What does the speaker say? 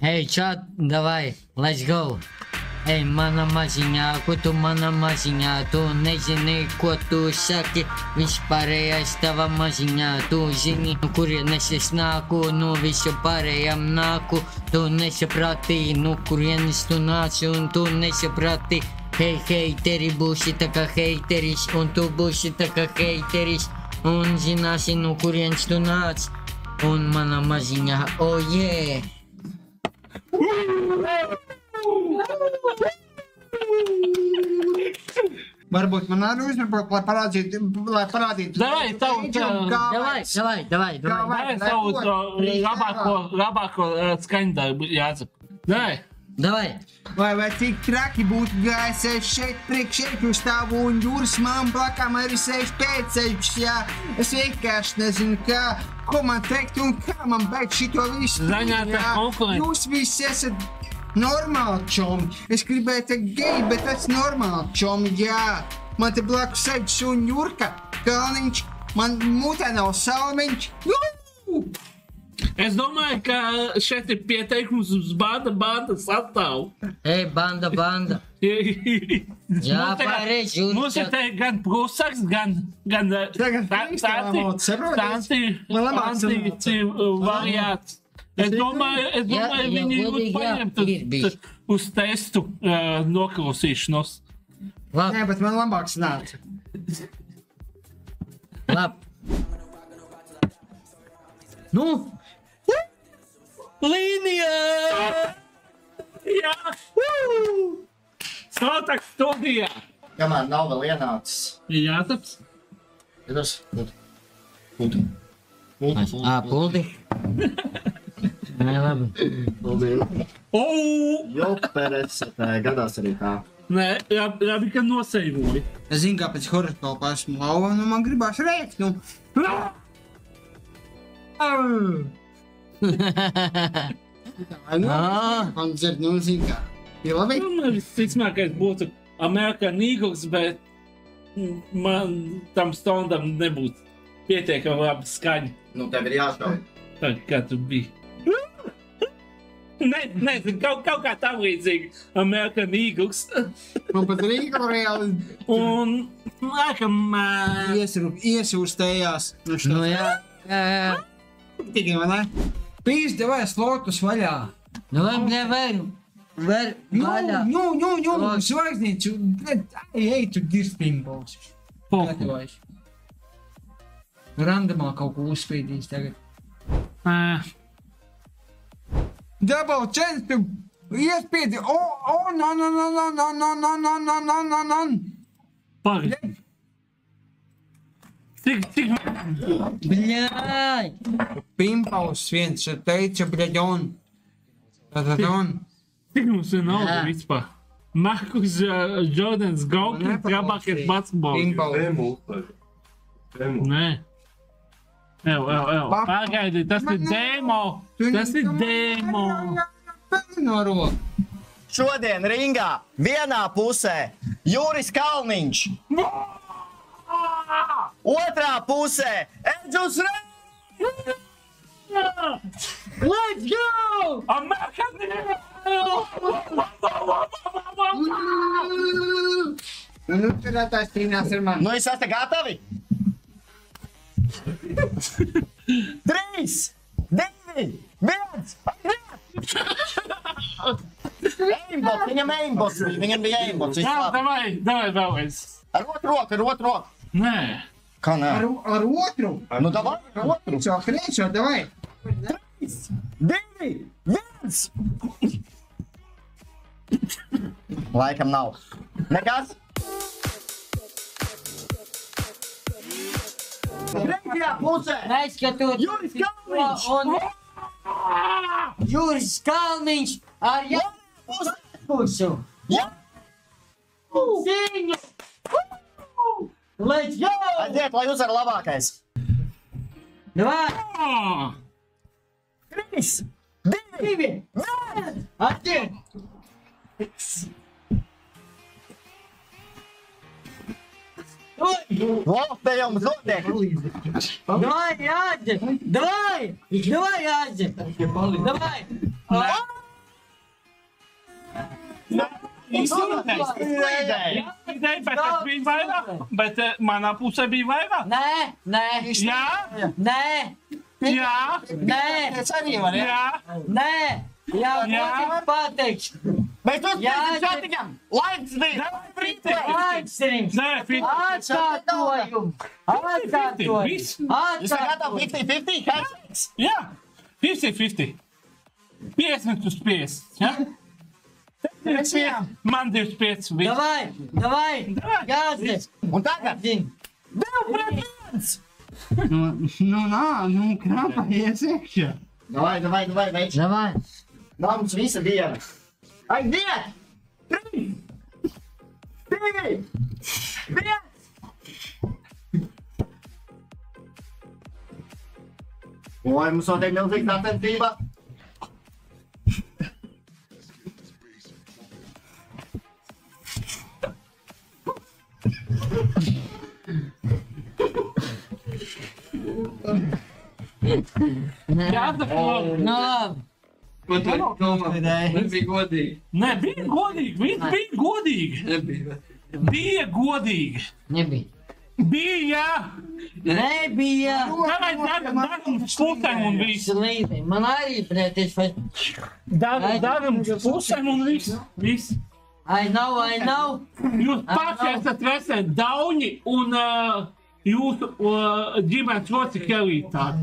Ej, čat, davai, let's go. Ej, mana maziņā, ko tu mana maziņā, tu nezini, ko tu saki, vispārējais tava maziņā, tu zini, no kurienes es nāku, no visu pārējām nāku, tu nesaprati, no kurienes tu nāci, un tu nesaprati, hei, heiteri, būsi tā kā heiteris, un tu būsi tā kā heiteris, un zināsi, no kurienes tu nāc, un mana maziņā, oh yeah! Varbūt man arī uzvarbūt, lai parādītu. Davai, savu labāko skaņdarbu, Jāzep. Davai. Vai cik traki būtu gājis šeit priekšēķu stāvu un jūras man blakām arī sēž pēcēķis, jā. Es vienkārši nezinu, ko man teikt un kā man beigt šito visu. Zaņāta konkurence. Jūs visi esat normāli čomi. Es gribēju teikt geji, bet tas normāli čomi, jā. Man te blakus sēž un Jurka, Kalniņš, man mutē nav salmiņš. Es domāju, ka šeit ir pieteikums uz banda sastāvu. Ej, banda. Jā, pareizi, Jurka. Mums ir te gan prusaks, gan tanti variāts. Es domāju, viņi būtu paņemt uz testu noklausīšanos. Nē, bet man labāks nāca. Labi. Nu? Līnijā! Jā! Sātāk studijā! Kamēr nav vēl ienācis. Jātaps? Tas pulti. Pulti? Nē, labi. Joperes, gadās arī tā. Nē, labi, ka noseivoji. Es zinu, kā pēc horoskopa esmu lauva, nu man gribās rēkt, nu. Man dzird, nu zinu kā. Ir labi? Man visticamākais būtu American Eagles, bet man tam stundam nebūtu pietiekami labi skaņa. Nu, tev ir jāšauj. Tā kā tu biji. Nezinu, kaut kā tam līdzīgi American Eagles. Man pat Rīga reāli Un, laikam, iesūstējās. Nu jā. Tikai, vai ne? Pīsdi vai slotus vaļā. Nu labi, nevaru. Var vaļā. Nu, zvaigznīcu. Ej, tu dirstpingbols. Poku. Randamā kaut ko uzspīdīs tagad. Double chance to iespiedi. No. Pagad. Cik. Bļāj. Pimpaus viens teica, bļaģon. Cik mums ir nauda vispār? Markus Jordans Gaukins labākais basketbols. Nē. Ev. Pagaidi, tas ir demo. Šodien ringā vienā pusē Juris Kalniņš. Otrā pusē Edžus Reigns. Let's go! American Nu, turētājs cīnās ar mani. Nu, jūs esat gatavi? 3, 2, 1. Viņam aimbots, viņam bija aimbots. Jā, davai vēlreiz. Ar otru roku. Nē. Kā nē? Ar otru. Nu, davai, ar otru. Krīčo, davai. 3, 2, 1. Laikam nav. Nekas? Trešajā pusē Neskatot. Juris Kalniņš. Juris Kalniņš ar pusu. Jā. Cīņa. Let's go! Aiziet, lai uzvar labākais. Davai. 3, 2, 1. Attiek. Lop, te jums notiek! Давай, Ядя! Давай! Давай, Ядя! Давай! Ideja, bet tas bija vairāk, bet manā pusē bija vairāk. Nē, nē, Jā, nē, jā, nē, Es arī varu, jā. nē! Jā, Jā. ko pateikšu? Mēs Jā, uzspēsim šātiņam! Laiks bija! Aizsarings! Nē, 50. Atkārtojumu! Atkārtojumu! Viss. Jūs esat gatavi 50-50? Hands? Jā, 50-50. 50 uz 50. Ja? Man 25. Viss. Davai, davai! Jāzdi! Un tagad? Zini! 2-1! Nu, krāpājies iekšā. Davai, veids. Davai! Nav mums visa diena. Aiziet! 3, 2, 1! Oi, mums notiek milzīga sacensība. Jā, tas ir. Nu labi! Ko tu domā? Nebija godīgi. Nē, bija godīgi. Viss bija godīgi. Nebija. Bija godīgi. Nebija! Bija. Nebija! Daram pusēm un viss. Slīdi! Man arī pretēs vai... Daram pusēm un viss. Viss. I know! Jūs paši esat veseli dauņi un jūsu ģimenes locekļi arī tādi.